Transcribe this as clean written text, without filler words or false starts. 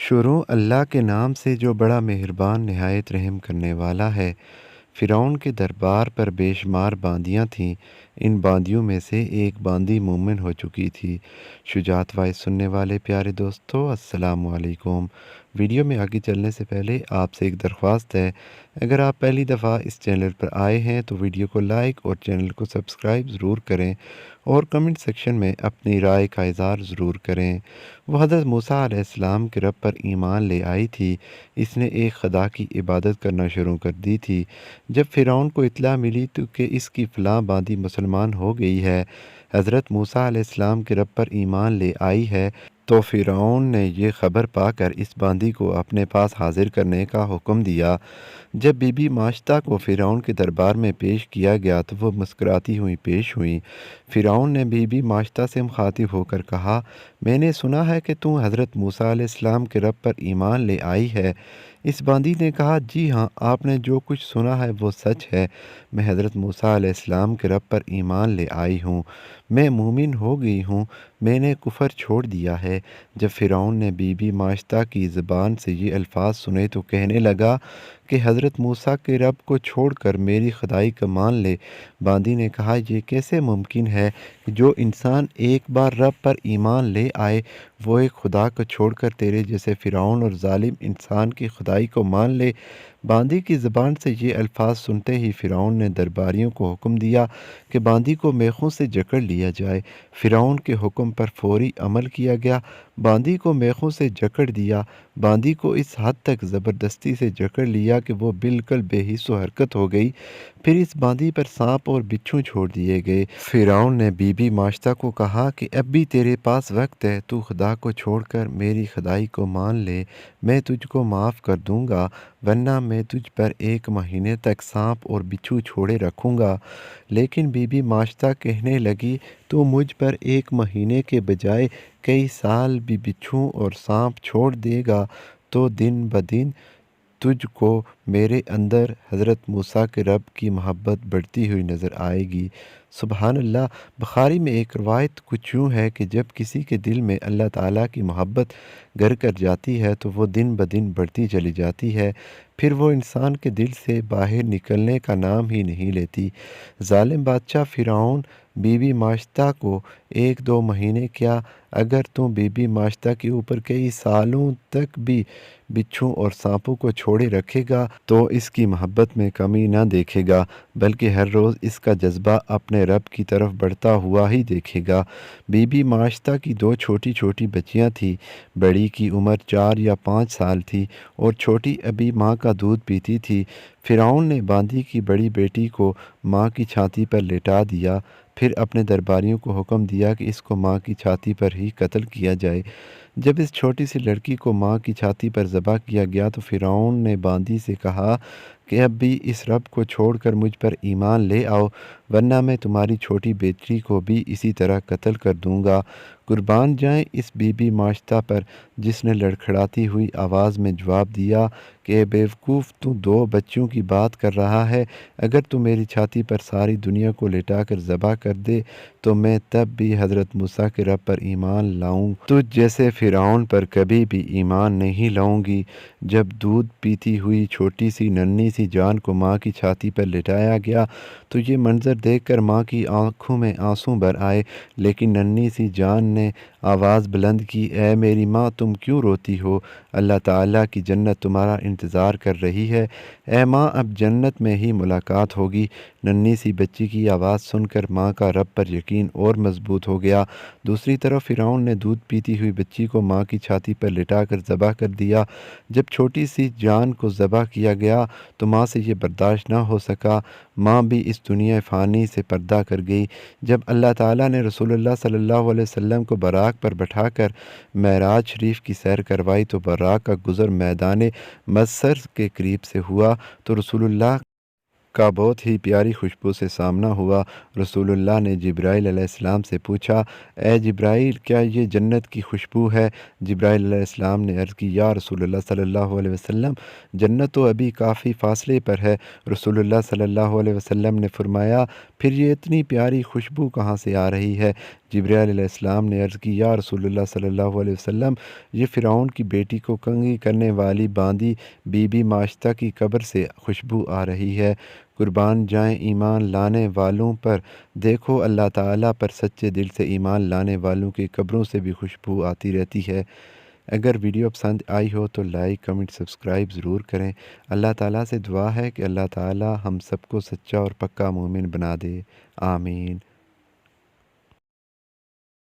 شروع اللہ کے نام سے جو بڑا مہربان نہایت رحم کرنے والا ہے۔ فرعون کے دربار پر بے شمار باندیاں تھیں۔ ان باندیوں میں سے ایک باندی مومن ہو چکی تھی۔ شجاعت وائس سننے والے پیارے دوستو، السلام علیکم۔ ویڈیو میں آگے چلنے سے پہلے آپ سے ایک درخواست ہے، اگر آپ پہلی دفعہ اس چینل پر آئے ہیں تو ویڈیو کو لائک اور چینل کو سبسکرائب ضرور کریں اور کمنٹ سیکشن میں اپنی رائے کا اظہار ضرور کریں۔ وہ حضرت موسیٰ علیہ السلام کے رب پر ایمان لے آئی تھی۔ اس نے ایک خدا کی عبادت کرنا شروع کر دی تھی۔ جب فرعون کو اطلاع ملی تو کہ اس کی فلاں باندی مسلمان ہو گئی ہے، حضرت موسیٰ علیہ السلام کے رب پر ایمان لے آئی ہے، تو فرعون نے یہ خبر پا کر اس باندی کو اپنے پاس حاضر کرنے کا حکم دیا۔ جب بی بی ماشطہ کو فرعون کے دربار میں پیش کیا گیا تو وہ مسکراتی ہوئی پیش ہوئیں۔ فرعون نے بی بی ماشطہ سے مخاطب ہو کر کہا، میں نے سنا ہے کہ تم حضرت موسیٰ علیہ السلام کے رب پر ایمان لے آئی ہے۔ اس باندی نے کہا، جی ہاں، آپ نے جو کچھ سنا ہے وہ سچ ہے۔ میں حضرت موسیٰ علیہ السلام کے رب پر ایمان لے آئی ہوں، میں مومن ہو گئی ہوں، میں نے کفر چھوڑ دیا ہے۔ جب فرعون نے بی بی ماشطہ کی زبان سے یہ الفاظ سنے تو کہنے لگا کہ حضرت موسیٰ کے رب کو چھوڑ کر میری خدائی کا مان لے۔ باندی نے کہا، یہ کیسے ممکن ہے کہ جو انسان ایک بار رب پر ایمان لے آئے وہ ایک خدا کو چھوڑ کر تیرے جیسے فرعون اور ظالم انسان کی خدائی کو مان لے۔ باندی کی زبان سے یہ الفاظ سنتے ہی فرعون نے درباریوں کو حکم دیا کہ باندی کو میخوں سے جکڑ لیا جائے۔ فرعون کے حکم پر فوری عمل کیا گیا۔ باندی کو میخوں سے جکڑ دیا۔ باندی کو اس حد تک زبردستی سے جکڑ لیا کہ وہ بالکل بے حس و حرکت ہو گئی۔ پھر اس باندی پر سانپ اور بچھو چھوڑ دیے گئے۔ فرعون نے بی بی ماشطہ کو کہا کہ اب بھی تیرے پاس وقت ہے، تو خدا کو چھوڑ کر میری خدائی کو مان لے، میں تجھ کو معاف کر دوں گا، ورنہ میں تجھ پر 1 مہینے تک سانپ اور بچھو چھوڑے رکھوں گا۔ لیکن بی بی ماشطہ کہنے لگی، تو مجھ پر 1 مہینے کے بجائے کئی سال بھی بچھو اور سانپ چھوڑ دے گا تو دن بدن تجھ کو میرے اندر حضرت موسیٰ کے رب کی محبت بڑھتی ہوئی نظر آئے گی۔ سبحان اللہ۔ بخاری میں ایک روایت کچھ یوں ہے کہ جب کسی کے دل میں اللہ تعالیٰ کی محبت گر کر جاتی ہے تو وہ دن بدن بڑھتی چلی جاتی ہے، پھر وہ انسان کے دل سے باہر نکلنے کا نام ہی نہیں لیتی۔ ظالم بادشاہ فرعون بی بی ماشطہ کو 1-2 مہینے کیا، اگر تو بی بی ماشطہ کے اوپر کئی سالوں تک بھی بچھو اور سانپوں کو چھوڑے رکھے گا تو اس کی محبت میں کمی نہ دیکھے گا، بلکہ ہر روز اس کا جذبہ اپنے رب کی طرف بڑھتا ہوا ہی دیکھے گا۔ بی بی ماشطہ کی 2 چھوٹی چھوٹی بچیاں تھیں۔ بڑی کی عمر 4 یا 5 سال تھی اور چھوٹی ابھی ماں کا دودھ پیتی تھی۔ فرعون نے باندی کی بڑی بیٹی کو ماں کی چھاتی پر لٹا دیا، پھر اپنے درباریوں کو حکم دیا کہ اس کو ماں کی چھاتی پر ہی قتل کیا جائے۔ جب اس چھوٹی سی لڑکی کو ماں کی چھاتی پر ذبح کیا گیا تو فرعون نے باندی سے کہا کہ اب بھی اس رب کو چھوڑ کر مجھ پر ایمان لے آؤ، ورنہ میں تمہاری چھوٹی بیٹی کو بھی اسی طرح قتل کر دوں گا۔ قربان جائیں اس بی بی ماشطہ پر، جس نے لڑکھڑاتی ہوئی آواز میں جواب دیا کہ اے بیوقوف، تو 2 بچیوں کی بات کر رہا ہے، اگر تو میری چھاتی پر ساری دنیا کو لٹا کر ذبح کر دے تو میں تب بھی حضرت موسیٰ کے رب پر ایمان لاؤں، تجھ جیسے فرعون پر کبھی بھی ایمان نہیں لاؤں گی۔ جب دودھ پیتی ہوئی چھوٹی سی ننھی سی جان کو ماں کی چھاتی پر لٹایا گیا تو یہ منظر دیکھ کر ماں کی آنکھوں میں آنسو بھر آئے، لیکن ننھی سی جان نے آواز بلند کی، اے میری ماں، تم کیوں روتی ہو؟ اللہ تعالیٰ کی جنت تمہارا انتظار کر رہی ہے۔ اے ماں، اب جنت میں ہی ملاقات ہوگی۔ ننھی سی بچی کی آواز سن کر ماں کا رب پر یقین اور مضبوط ہو گیا۔ دوسری طرف فرعون نے دودھ پیتی ہوئی بچی کو ماں کی چھاتی پر لٹا کر ذبح کر دیا۔ جب چھوٹی سی جان کو ذبح کیا گیا تو ماں سے یہ برداشت نہ ہو سکا، ماں بھی اس دنیا فانی سے پردہ کر گئی۔ جب اللہ تعالیٰ نے رسول اللہ صلی اللہ علیہ وسلم کو براق پر بٹھا کر معراج شریف کی سیر کروائی تو براق کا گزر میدان محشر کے قریب سے ہوا تو رسول اللہ کا بہت ہی پیاری خوشبو سے سامنا ہوا۔ رسول اللہ نے جبرائیل علیہ السلام سے پوچھا، اے جبرائیل، کیا یہ جنت کی خوشبو ہے؟ جبرائیل علیہ السلام نے عرض کی، یا رسول اللہ صلی اللہ علیہ وسلم، جنت تو ابھی کافی فاصلے پر ہے۔ رسول اللہ صلی اللہ علیہ وسلم نے فرمایا، پھر یہ اتنی پیاری خوشبو کہاں سے آ رہی ہے؟ جبرائیل علیہ السلام نے عرض کی، یا رسول اللہ صلی اللہ علیہ وسلم، یہ فرعون کی بیٹی کو کنگھی کرنے والی باندی بی بی ماشطہ کی قبر سے خوشبو آ رہی ہے۔ قربان جائیں ایمان لانے والوں پر، دیکھو اللہ تعالیٰ پر سچے دل سے ایمان لانے والوں کی قبروں سے بھی خوشبو آتی رہتی ہے۔ اگر ویڈیو پسند آئی ہو تو لائک، کمنٹ، سبسکرائب ضرور کریں۔ اللہ تعالیٰ سے دعا ہے کہ اللہ تعالیٰ ہم سب کو سچا اور پکا مومن بنا دے۔ آمین۔